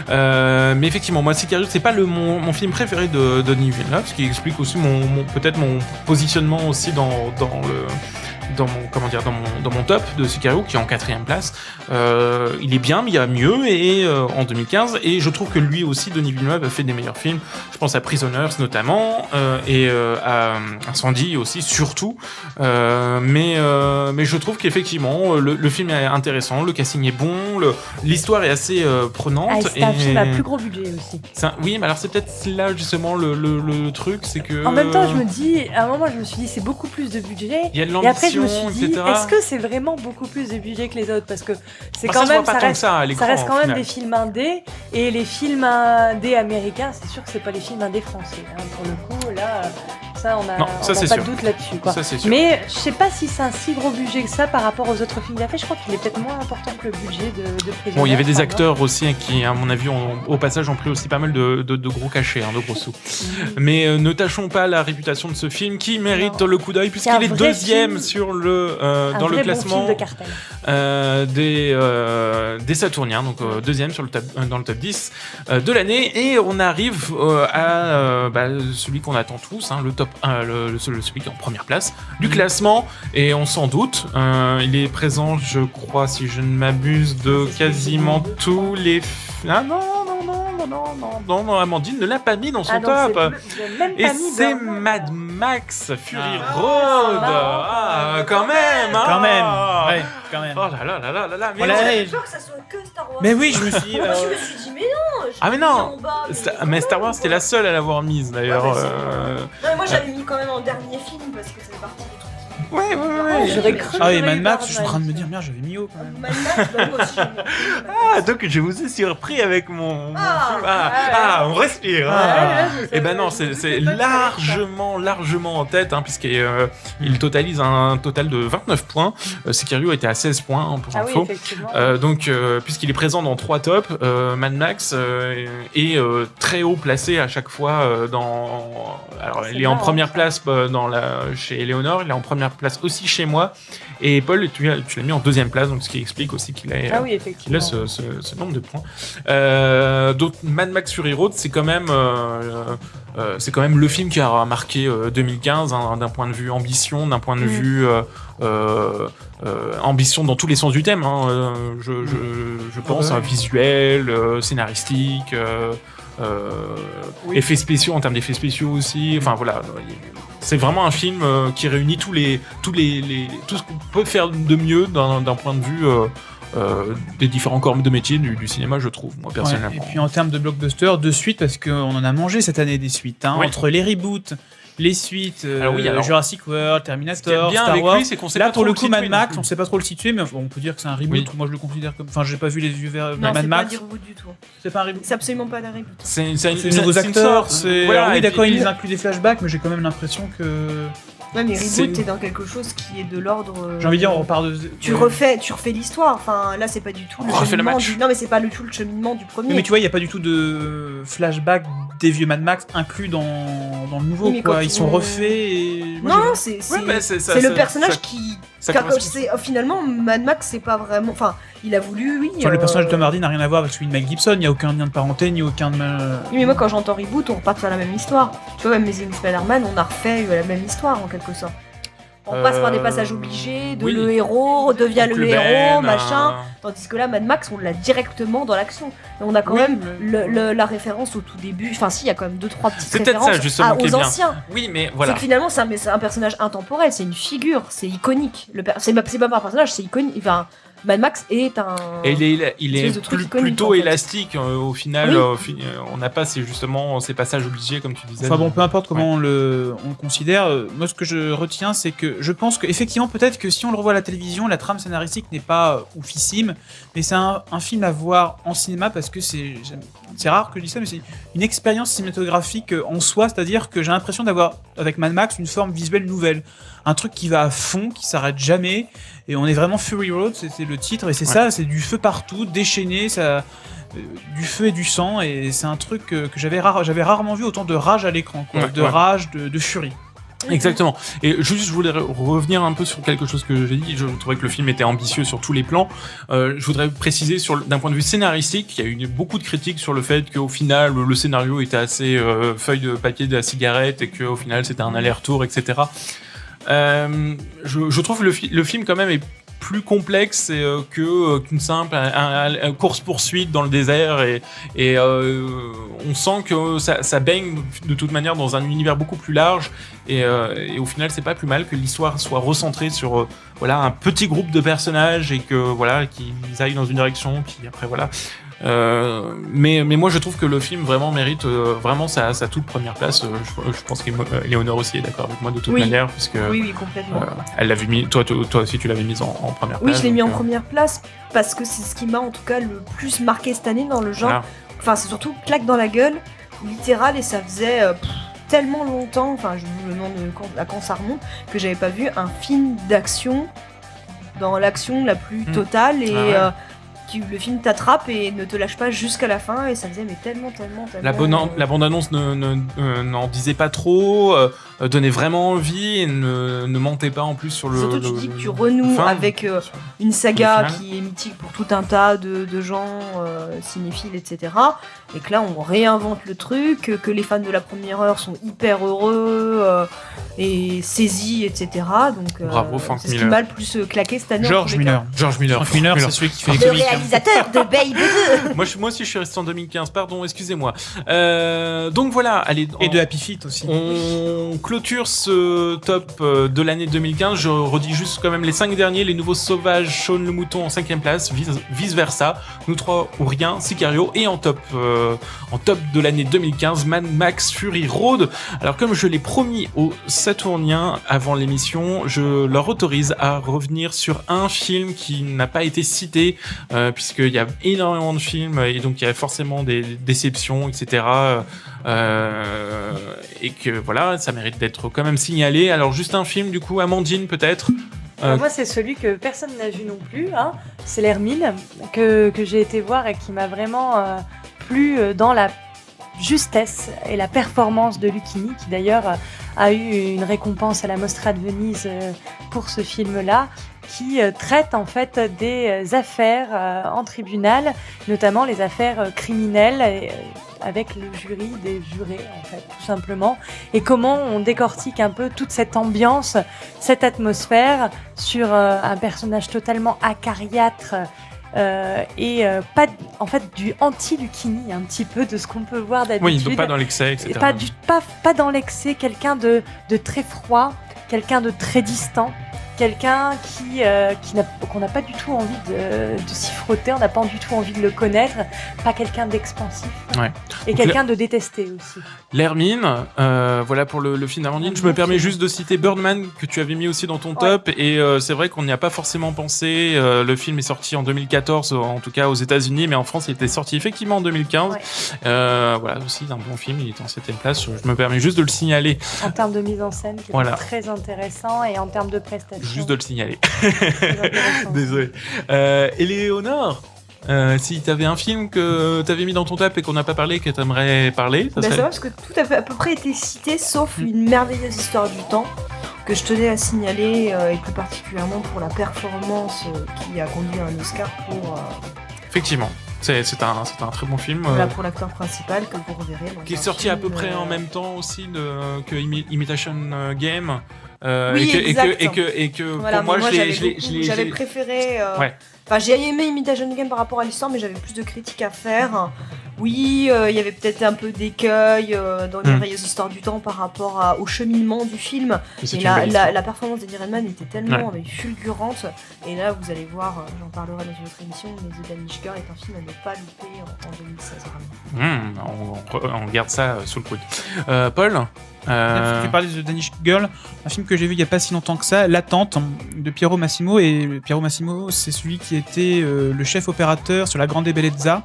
Mais effectivement, moi, Sicario, c'est pas mon film préféré de Denis Villeneuve, ce qui explique aussi peut-être mon positionnement aussi dans mon top de Sicario, qui est en 4e place. Il est bien, mais il y a mieux, et en 2015, et je trouve que lui aussi, Denis Villeneuve, a fait des meilleurs films. Je pense à Prisoners notamment, et à Incendie aussi, surtout. Mais je trouve qu'effectivement, le film est intéressant, le casting est bon, l'histoire est assez prenante. C'est un film à plus gros budget aussi. Oui, mais alors c'est peut-être là justement le truc, c'est que... En même temps, à un moment, je me suis dit, c'est beaucoup plus de budget. Il y a de l'ambition, et après, je me suis dit, etc. est-ce que c'est vraiment beaucoup plus de budget que les autres ? Parce que c'est quand même, ça reste quand même des films indés, et les films indés américains, c'est sûr que c'est pas les films indés français. Pour le coup, là, Ça, on n'a Non, ça, c'est pas sûr. de doute là-dessus. Quoi. Ça, c'est sûr. Mais je sais pas si c'est un si gros budget que ça par rapport aux autres films qu'il a fait. Je crois qu'il est peut-être moins important que le budget de Prisoner. Bon, il y avait des par acteurs aussi qui, à mon avis, au passage, ont pris aussi pas mal de gros cachets, de gros sous. Mais ne tâchons pas la réputation de ce film qui mérite le coup d'œil puisqu'il est deuxième sur dans le classement bon film de des Saturniens, donc deuxième dans le top 10 de l'année. Et on arrive à celui qu'on attend tous, le top 1, celui qui est en première place du classement. Et on s'en doute, il est présent, je crois, si je ne m'abuse, de quasiment tous les... Non, Amandine ne l'a pas mis dans son top. Et c'est Mad Max Fury Road. Quand même. Quand même. Ouais, quand même. Oh là là. J'ai peur que ça soit que Star Wars. Mais oui, je me suis dit. Moi, je me suis dit, mais non. Ah mais non. En bas, Mais Star Wars, c'était la seule à l'avoir mise d'ailleurs. Non, mais moi, j'avais mis quand même en dernier film parce que ça fait partie des trucs. Ouais. J'aurais cru. Ah oui, Mad Max, je suis en train de me dire, merde, j'avais mis haut quand même. Mad Max, moi aussi, Donc je vous ai surpris avec mon film. On respire. Et ben non, c'est largement en tête, puisqu'il totalise un total de 29 points. Sicario était à 16 points pour info. Oui, effectivement. Donc puisqu'il est présent dans 3 tops, Mad Max est très haut placé à chaque fois alors il est en première place chez Eleonore, il est en première place aussi chez moi, et Paul, tu l'as mis en deuxième place, donc ce qui explique aussi qu'il a ce nombre de points. Donc Mad Max Fury Road, c'est quand même le film qui a marqué 2015 d'un point de vue ambition, d'un point de vue ambition dans tous les sens du thème. Je pense visuel, scénaristique. Effets spéciaux, en termes d'effets spéciaux aussi. Enfin voilà, c'est vraiment un film qui réunit tout ce qu'on peut faire de mieux d'un point de vue des différents corps de métier du cinéma, je trouve, moi personnellement. Ouais, et puis en termes de blockbuster, de suites, parce qu'on en a mangé cette année des suites, entre les reboots, les suites, Jurassic World, Terminator, Star Wars. Lui, c'est qu'on sait là, pas pour trop le coup, Mad Max, non on sait pas trop le situer, mais on peut dire que c'est un reboot. Oui. Moi, je le considère comme. Enfin, j'ai pas vu les yeux verts. Non, Mad c'est Max. pas du reboot du tout. C'est pas un reboot. C'est absolument pas un reboot. C'est de nouveaux acteurs. Voilà, oui, d'accord, puis, ils incluent des flashbacks, mais j'ai quand même l'impression que. Ouais, mais reboot, t'es dans quelque chose qui est de l'ordre. J'ai envie de dire, on repart de. Tu refais l'histoire. Enfin, là, c'est pas du tout le cheminement. Non, mais c'est pas tout le cheminement du premier. Mais tu vois, il y a pas du tout de flashback des vieux Mad Max inclus dans le nouveau. Oui, ils sont refaits. Et... Non, c'est le personnage qui. Finalement, Mad Max, c'est pas vraiment. Enfin, il a voulu, oui. Le personnage de Tom Hardy n'a rien à voir avec celui de Mel Gibson. Il n'y a aucun lien de parenté, ni aucun. Oui, mais moi, quand j'entends reboot, on repart sur la même histoire. Tu vois, même les Spider-Man, on a refait la même histoire en quelque sorte. On passe par des passages obligés, le héros redevient le héros, machin. Tandis que là, Mad Max, on l'a directement dans l'action. Et on a quand même la référence au tout début. Enfin, si, il y a quand même 2-3 petites références aux anciens. Oui, mais voilà. C'est que finalement, c'est un personnage intemporel, c'est une figure, c'est iconique. C'est pas un personnage, c'est iconique. Enfin, Mad Max est un. Et il est plutôt élastique au final. On n'a pas ces passages obligés comme tu disais. Enfin bon, peu importe comment on le considère. Moi, ce que je retiens, c'est que je pense qu'effectivement, peut-être que si on le revoit à la télévision, la trame scénaristique n'est pas oufissime, mais c'est un film à voir en cinéma parce que c'est rare que je dise ça, mais c'est une expérience cinématographique en soi. C'est-à-dire que j'ai l'impression d'avoir avec Mad Max une forme visuelle nouvelle, un truc qui va à fond, qui s'arrête jamais. Et on est vraiment Fury Road, c'est le titre, et c'est ça, c'est du feu partout, déchaîné, du feu et du sang, et c'est un truc que j'avais rarement vu autant de rage à l'écran, rage, de furie. Exactement. Et juste, je voulais revenir un peu sur quelque chose que j'ai dit. Je trouvais que le film était ambitieux sur tous les plans. Je voudrais préciser d'un point de vue scénaristique, il y a eu beaucoup de critiques sur le fait qu'au final, le scénario était assez feuille de papier de la cigarette et qu'au final, c'était un aller-retour, etc. Je trouve que le film quand même est plus complexe qu'une simple course-poursuite dans le désert et on sent que ça baigne de toute manière dans un univers beaucoup plus large et au final c'est pas plus mal que l'histoire soit recentrée sur un petit groupe de personnages et que qu'ils aillent dans une direction puis après mais moi je trouve que le film vraiment mérite vraiment sa toute première place. Je pense qu'Éléonore aussi est d'accord avec moi de toute manière puisque oui complètement. Elle l'avait mis, toi aussi tu l'avais mise en première place. Oui, je l'ai mis en première place parce que c'est ce qui m'a en tout cas le plus marqué cette année dans le genre. Enfin c'est surtout claque dans la gueule littéral et ça faisait tellement longtemps, enfin je me demande à quand ça remonte, que j'avais pas vu un film d'action dans l'action la plus totale et le film t'attrape et ne te lâche pas jusqu'à la fin et ça faisait mais tellement. La bande-annonce n'en disait pas trop, donnait vraiment envie et ne mentait pas en plus sur le. Surtout tu dis que tu renoues avec une saga qui est mythique pour tout un tas de gens cinéphiles, etc. Et que là on réinvente le truc, que les fans de la première heure sont hyper heureux et saisis, etc. Donc bravo Frank c'est ce qui m'a le plus claqué cette année. George Miller, c'est celui qui fait les comics. Réalisateur de Babe 2. Moi aussi je suis resté en 2015, pardon, excusez-moi. Donc voilà, allez. Et de Happy Feet aussi. On clôture ce top de l'année 2015. Je redis juste quand même les 5 derniers. Les Nouveaux Sauvages, Shaun le Mouton en 5e place, vice versa, Nous trois ou rien, Sicario, et en top de l'année 2015, Mad Max Fury Road. Alors comme je l'ai promis aux Saturniens avant l'émission, je leur autorise à revenir sur un film qui n'a pas été cité, puisqu'il y a énormément de films et donc il y a forcément des déceptions, etc. Et que voilà, ça mérite d'être quand même signalé. Alors juste un film du coup, Amandine peut-être. Moi c'est celui que personne n'a vu non plus, c'est l'Hermine que j'ai été voir et qui m'a vraiment plu dans la justesse et la performance de Lucchini, qui d'ailleurs a eu une récompense à la Mostra de Venise pour ce film-là, qui traite en fait des affaires en tribunal, notamment les affaires criminelles, avec le jury des jurés en fait, tout simplement, et comment on décortique un peu toute cette ambiance, cette atmosphère sur un personnage totalement acariâtre, et pas en fait du anti-Lucchini, un petit peu de ce qu'on peut voir d'habitude. Oui, donc pas dans l'excès, etc. Pas dans l'excès, quelqu'un de très froid, quelqu'un de très distant, quelqu'un qu'on n'a pas du tout envie de s'y frotter, on n'a pas du tout envie de le connaître, pas quelqu'un d'expansif, et donc quelqu'un de détesté aussi. L'Hermine, voilà pour le film d'Amandine. Je me permets juste de citer Birdman, que tu avais mis aussi dans ton top, et c'est vrai qu'on n'y a pas forcément pensé. Le film est sorti en 2014, en tout cas aux États-Unis, mais en France il était sorti effectivement en 2015. Voilà, aussi un bon film, il est en 7e place, je me permets juste de le signaler. En termes de mise en scène, qui est très intéressant, et en termes de prestations. Juste de le signaler. Désolé. Éléonore, si t'avais un film que t'avais mis dans ton top et qu'on n'a pas parlé, que t'aimerais parler, ça va parce que tout a à peu près été cité, sauf une merveilleuse histoire du temps que je tenais à signaler, et plus particulièrement pour la performance qui a conduit à un Oscar pour... Effectivement. C'est un très bon film. Voilà, pour l'acteur principal que vous reverrez. Qui est sorti à peu près en même temps aussi que Imitation Game. Et que voilà, pour moi, j'avais préféré. Enfin, j'ai aimé Imitation Game par rapport à l'histoire, mais j'avais plus de critiques à faire. Oui, il y avait peut-être un peu d'écueil dans les merveilleuses histoires du temps par rapport au cheminement du film. Et la performance d'Eddie Redmayne était tellement fulgurante. Et là, vous allez voir, j'en parlerai dans une autre émission, mais The Danish Girl est un film à ne pas louper en 2016. On garde ça sous le coude. Paul, tu parlais de The Danish Girl, un film que j'ai vu il n'y a pas si longtemps que ça, L'Attente, de Piero Massimo. Et Piero Massimo, c'est celui qui était le chef opérateur sur La Grande Bellezza.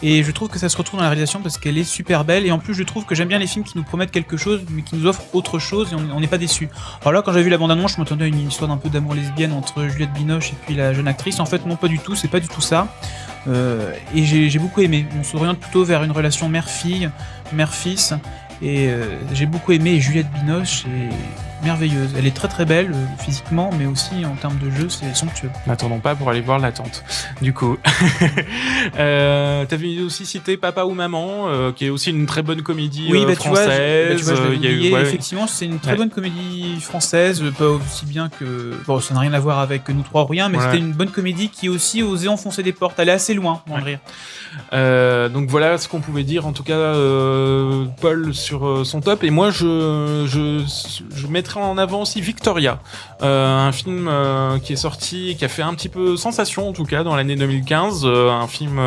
Et je trouve que ça se retrouve dans la réalisation parce qu'elle est super belle. Et en plus, je trouve que j'aime bien les films qui nous promettent quelque chose, mais qui nous offrent autre chose et on n'est pas déçus. Alors là, quand j'ai vu la bande-annonce, je m'attendais à une histoire d'un peu d'amour lesbienne entre Juliette Binoche et puis la jeune actrice. En fait, non, pas du tout, c'est pas du tout ça. Et j'ai beaucoup aimé. On s'oriente plutôt vers une relation mère-fille, mère-fils. Et j'ai beaucoup aimé, et Juliette Binoche est merveilleuse. Elle est très très belle physiquement, mais aussi en termes de jeu, c'est somptueux. N'attendons pas pour aller voir L'Attente. Du coup, t'avais aussi cité Papa ou Maman, qui est aussi une très bonne comédie française. Tu vois, effectivement, c'est une très bonne comédie française, pas aussi bien que... Bon, ça n'a rien à voir avec Nous trois ou rien, mais c'était une bonne comédie qui aussi osait enfoncer des portes, aller assez loin dans le rire. Donc voilà ce qu'on pouvait dire, en tout cas, Paul sur son top. Et moi, je mettrais en avant aussi Victoria, un film qui est sorti, qui a fait un petit peu sensation en tout cas dans l'année 2015, un film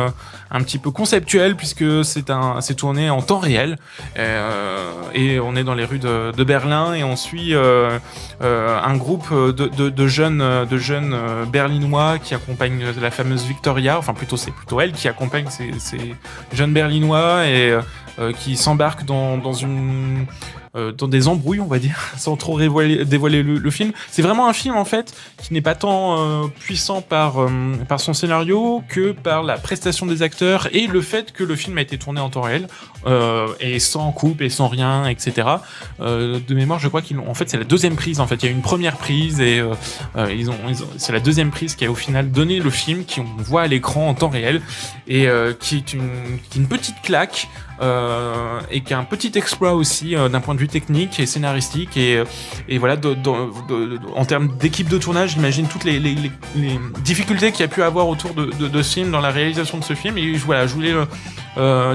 un petit peu conceptuel puisque c'est tourné en temps réel, et on est dans les rues de Berlin et on suit un groupe de jeunes berlinois qui accompagnent la fameuse Victoria, enfin c'est plutôt elle qui accompagne ces jeunes berlinois et qui s'embarquent dans une dans des embrouilles, on va dire, sans trop dévoiler le film. C'est vraiment un film en fait qui n'est pas tant puissant par son scénario que par la prestation des acteurs et le fait que le film a été tourné en temps réel et sans coupe et sans rien, etc. De mémoire, je crois en fait c'est la deuxième prise. En fait, il y a eu une première prise et c'est la deuxième prise qui a au final donné le film qu'on voit à l'écran en temps réel et qui est une petite claque. Et qui a un petit exploit aussi d'un point de vue technique et scénaristique et voilà en termes d'équipe de tournage, j'imagine toutes les difficultés qu'il y a pu avoir autour de ce film dans la réalisation de ce film et voilà, je voulais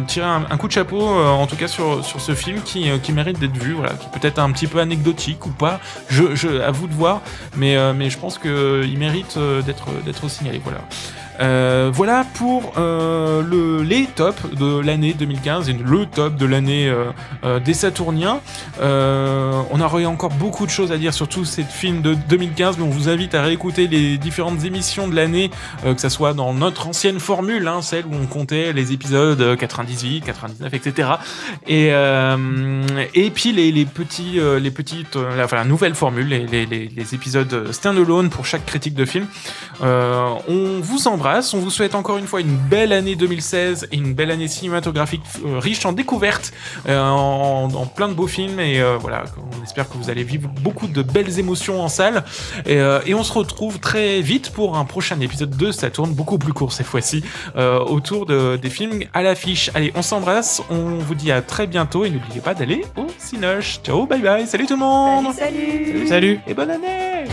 tirer un coup de chapeau en tout cas sur ce film qui mérite d'être vu, voilà, qui est peut-être un petit peu anecdotique ou pas, à vous de voir, mais je pense qu'il mérite d'être signalé, voilà. Voilà pour les tops de l'année 2015 et le top de l'année des Saturniens. On aurait encore beaucoup de choses à dire sur tous ces films de 2015, mais on vous invite à réécouter les différentes émissions de l'année, que ça soit dans notre ancienne formule, hein, celle où on comptait les épisodes 98, 99, etc. Et puis les petites, la nouvelle formule, les épisodes stand-alone pour chaque critique de film. On vous embrasse. On vous souhaite encore une fois une belle année 2016 et une belle année cinématographique riche en découvertes, en plein de beaux films et voilà, on espère que vous allez vivre beaucoup de belles émotions en salle et on se retrouve très vite pour un prochain épisode de Saturne, beaucoup plus court cette fois-ci, autour des films à l'affiche. Allez, on s'embrasse, on vous dit à très bientôt et n'oubliez pas d'aller au Cinoche. Ciao, bye bye, salut tout le monde. Salut. Et bonne année.